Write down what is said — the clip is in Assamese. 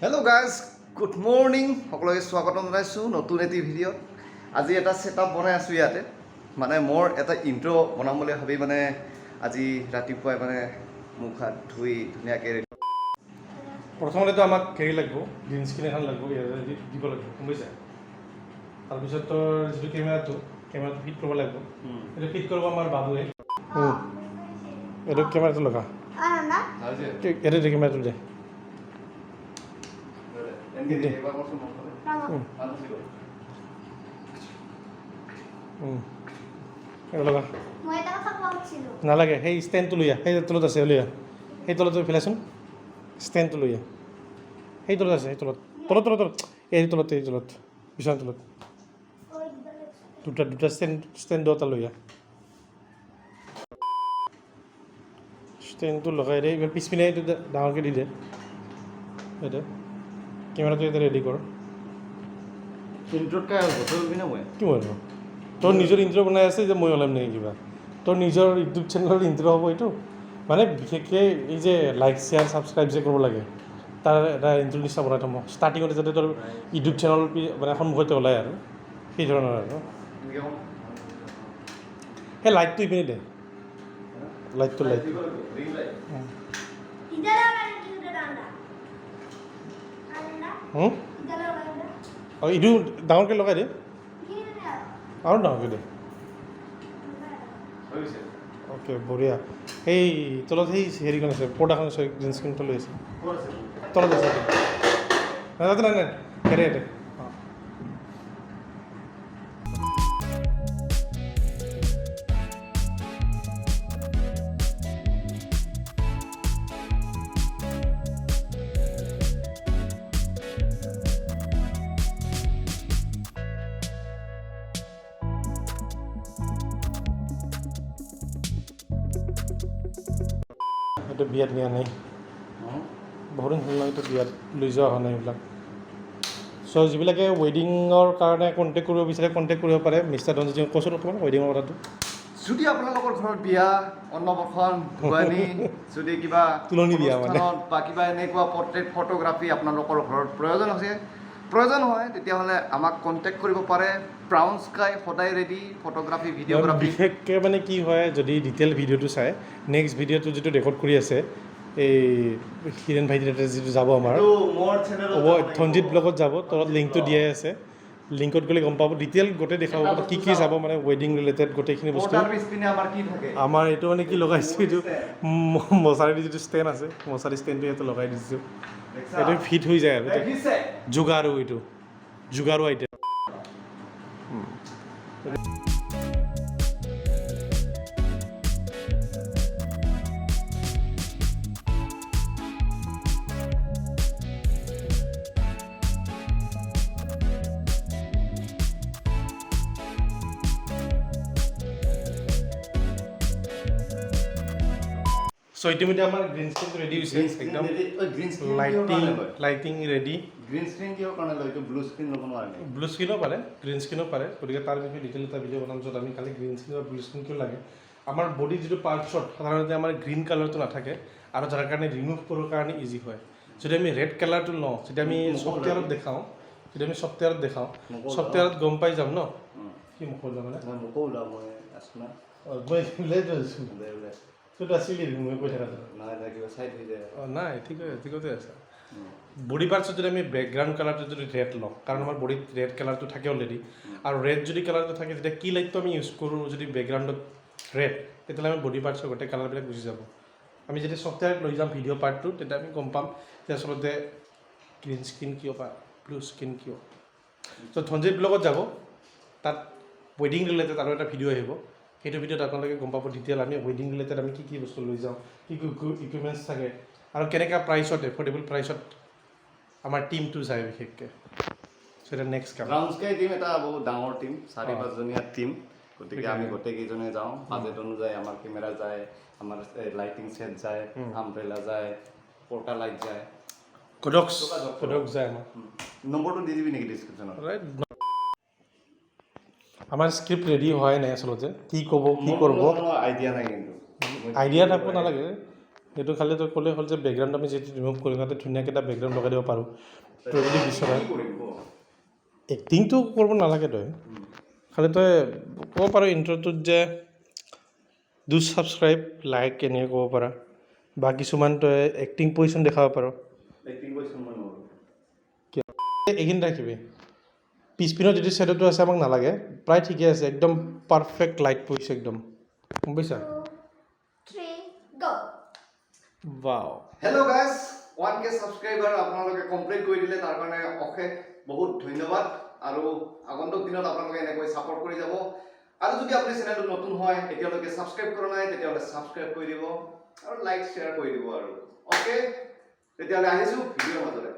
Hello guys, good morning. সকলোকে স্বাগতম জনাইছো নতুন এটি ভিডিঅ'ত। আজি এটা সেটআপ বনাই আছো ইয়াতে। মানে মোৰ এটা ইন্ট্ৰো বনাম বুলি ভাবি মানে আজি ৰাতিপুৱাই মানে মুখ হাত ধুই ধুনীয়াকে প্ৰথমতে আমাক হেৰি লাগিব গ্ৰীণ স্ক্ৰীন এখন লাগিব ইয়াতে দিব লাগিব বুজিছা তাৰপিছত তোৰ যিটো কেমেৰাটো ফিট কৰিব লাগিব এইটো ফিট কৰিব আমাৰ বাবুৱে এইটো কেমেৰাটো লগা এইটো কেমেৰাটো দে লগা নালাগে সেই ষ্টেণ্ডটো লৈ আহ সেই তলত আছে লৈ আহ সেই তলত ফেলাচোন ষ্টেণ্ডটো লৈ আহ সেই তলত আছে সেই তলত এই তলত বিচনাৰ তলত দুটা ষ্টেণ্ড দুটা লৈ আহ ষ্টেণ্ডটো লগাই দে এইবাৰ পিছপিনে এইটো ডাঙৰকৈ দি দে এইটো কেমেৰাটো এতিয়া ৰেডি কৰ ইন্ট্ৰোত কাই বতলবি না মই কি হ'ব তোৰ নিজৰ ইন্ট্ৰ' বনাই আছে যে মই ওলাম নেকি কিবা তোৰ নিজৰ ইউটিউব চেনেলৰ ইন্ট্ৰ' হ'ব এইটো মানে বিশেষকৈ এই যে লাইক শ্বেয়াৰ ছাবস্ক্ৰাইব যে কৰিব লাগে তাৰ এটা ইন্ট্ৰ' নিচিনা বনাই থ'ম ষ্টাৰ্টিঙতে যাতে তোৰ ইউটিউব চেনেল মানে সন্মুখতে ওলায় আৰু সেই ধৰণৰ আৰু সেই লাইটটো ইপিনে দে লাইটটো অঁ এইটো ডাঙৰকৈ লগাই দে আৰু ডাঙৰকৈ দে অ'কে বঢ়িয়া সেই তলত সেই হেৰিখন আছে পৰ্দাখন আছে গ্ৰীণ স্ক্ৰীণটো লৈ আছে তলত আছে নাই হেৰে হেৰে এইটো বিয়াত নিয়া নাই বহুত দিন হ'ল এইটো বিয়াত লৈ যোৱা হোৱা নাই এইবিলাক চ' যিবিলাকে ৱেডিঙৰ কাৰণে কণ্টেক্ট কৰিব বিচাৰে কণ্টেক্ট কৰিব পাৰে মিষ্টাৰ ধনজিৎ কৈছোঁ অকণমান ৱেডিঙৰ কথাটো যদি আপোনালোকৰ ঘৰত বিয়া অন্নপ্ৰসন ভুৱানী যদি কিবা তুলনি বিয়া মানে বা কিবা এনেকুৱা পৰ্ট্ৰেইট ফটোগ্ৰাফী আপোনালোকৰ ঘৰত প্ৰয়োজন হয় তেতিয়াহ'লে আমাক কণ্টেক্ট কৰিব পাৰে ব্ৰাউন স্কাই সদায় ৰেডি ফটোগ্ৰাফী ভিডিঅ'গ্ৰাফী বিশেষকৈ মানে কি হয় যদি ডিটেইল ভিডিঅ'টো চাই নেক্সট ভিডিঅ'টো যিটো ৰেকৰ্ড কৰি আছে এই হিৰেণ ভাইটি তাতে যিটো যাব আমাৰ ধনজিৎ ব্লগত যাব তলত লিংকটো দিয়াই আছে লিংকত গ'লে গম পাব ডিটেইল গোটেই দেখাব কি যাব মানে ৱেডিং ৰিলেটেড গোটেইখিনি বস্তু আমাৰ এইটো মানে কি লগাইছোঁ এইটো মছাৰী যিটো ষ্টেণ্ড আছে মছাৰী ষ্টেণ্ডটো ইয়াতে লগাই দিছোঁ এইটো ফিট হৈ যায় আৰু যোগাৰু এইটো যোগাৰু আইটেম চ' ইতিমধ্যে আমাৰ গ্ৰীণ স্ক্ৰীণটো ৰেডি হৈছে একদম লাইটিং ৰেডি গ্ৰীণ স্ক্ৰীণ কিহৰ কাৰণে লয় এইটো ব্লু স্ক্ৰীণ ল'ব নোৱাৰে ব্লু স্ক্ৰীণো পাৰে গ্ৰীণ স্ক্ৰীণো পাৰে গতিকে তাৰ বিষয়ে ডিটেইল এটা ভিডিঅ' বনাম য'ত আমি খালি গ্ৰীণ স্ক্ৰীণ আৰু ব্লু স্ক্ৰীণ কিয় লাগে আমাৰ বডি যিটো পাৰ্টছত সাধাৰণতে আমাৰ গ্ৰীণ কালাৰটো নাথাকে আৰু যাৰ কাৰণে ৰিমুভ কৰিবৰ কাৰণে ইজি হয় যদি আমি ৰেড কালাৰটো লওঁ যেতিয়া আমি ছফ্টৱেৰত দেখাওঁ ছফ্টৱেৰত গম পাই যাম ন কি মোক কৈ যাম মানে মোকো ওলাব মই আছোঁ না তোৰ আছিলি মই কৈ থকা নাই ঠিকতে আছে বডি পাৰ্টছত যদি আমি বেকগ্ৰাউণ্ড কালাৰটো যদি ৰেড লওঁ কাৰণ আমাৰ বডিত ৰেড কালাৰটো থাকে অলৰেডি আৰু ৰেড যদি কালাৰটো থাকে তেতিয়া কি লাইটটো আমি ইউজ কৰোঁ যদি বেকগ্ৰাউণ্ডত ৰেড তেতিয়াহ'লে আমাৰ বডি পাৰ্টছৰ গোটেই কালাৰবিলাক গুচি যাব আমি যদি ছফ্টৱেৰত লৈ যাম ভিডিঅ' পাৰ্টটো তেতিয়া আমি গম পাম যে আচলতে গ্ৰীণ স্ক্ৰীণ কিয় বা ব্লু স্ক্ৰীণ কিয় চ' ধনজিৎ ব্লগত যাব তাত ৱেডিং ৰিলেটেড আৰু এটা ভিডিঅ' আহিব সেইটো ভিডিঅ'ত আপোনালোকে গম পাব ডিটেইল আমি ৱেডিং ৰিলেটেড আমি কি বস্তু লৈ যাওঁ কি ইকুইপমেণ্টছ থাকে আৰু কেনেকুৱা প্ৰাইচত এফৰ্ডেবল প্ৰাইচত আমাৰ টিমটো যায় বিশেষকৈ চ' এটা নেক্সট কাম ব্ৰাউন স্কাই টিম এটা বহুত ডাঙৰ টিম 4-5জনীয়া টিম গতিকে আমি গোটেইকেইজনে যাওঁ বাজেট অনুযায়ী আমাৰ কেমেৰা যায় আমাৰ লাইটিং ছেট যায় আমব্ৰেলা যায় পৰ্টা লাইট যায় কডক্স যায় আমাৰ নম্বৰটো দি দিবি নেকি ডিছক্ৰিপশ্যনত আমাৰ স্ক্ৰিপ্ট ৰেডি হোৱাই নাই আচলতে কি ক'ব কি কৰিব আইডিয়া নাই কিন্তু আইডিয়া থাকিব নালাগে সেইটো খালি তই ক'লে হ'ল যে বেকগ্ৰাউণ্ড আমি যেতিয়া ৰিমুভ কৰিম তাতে ধুনীয়াকৈ এটা বেকগ্ৰাউণ্ড লগাই দিব পাৰোঁ তই যদি বিচৰা এক্টিংটো কৰিব নালাগে তই খালি তই ক'ব পাৰ ইণ্ট্ৰ'টোত যে ডু ছাবস্ক্ৰাইব লাইক এনেকৈ ক'ব পাৰা বা কিছুমান তই এক্টিং পজিশ্যন দেখাব পাৰ এইখিনি ৰাখিবি পিছপিনৰ যিটো শ্বেডোটো আছে আমাক নালাগে প্ৰায় ঠিকে আছে একদম পাৰফেক্ট লাইট পৰিছে একদম গম পাইছা wow hello' guys 1K subscriber আপোনালোকে কমপ্লিট কৰি দিলে তাৰ কাৰণে অশেষ বহুত ধন্যবাদ আৰু আগন্তুক দিনত আপোনালোকে এনেকৈ ছাপোৰ্ট কৰি যাব আৰু যদি আপুনি চেনেলটো নতুন হয় এতিয়ালৈকে ছাবস্ক্ৰাইব কৰা নাই তেতিয়াহ'লে ছাবস্ক্ৰাইব কৰি দিব আৰু লাইক শ্বেয়াৰ কৰি দিব আৰু অ'কে তেতিয়াহ'লে আহিছোঁ ভিডিঅ'ৰ মাজলৈ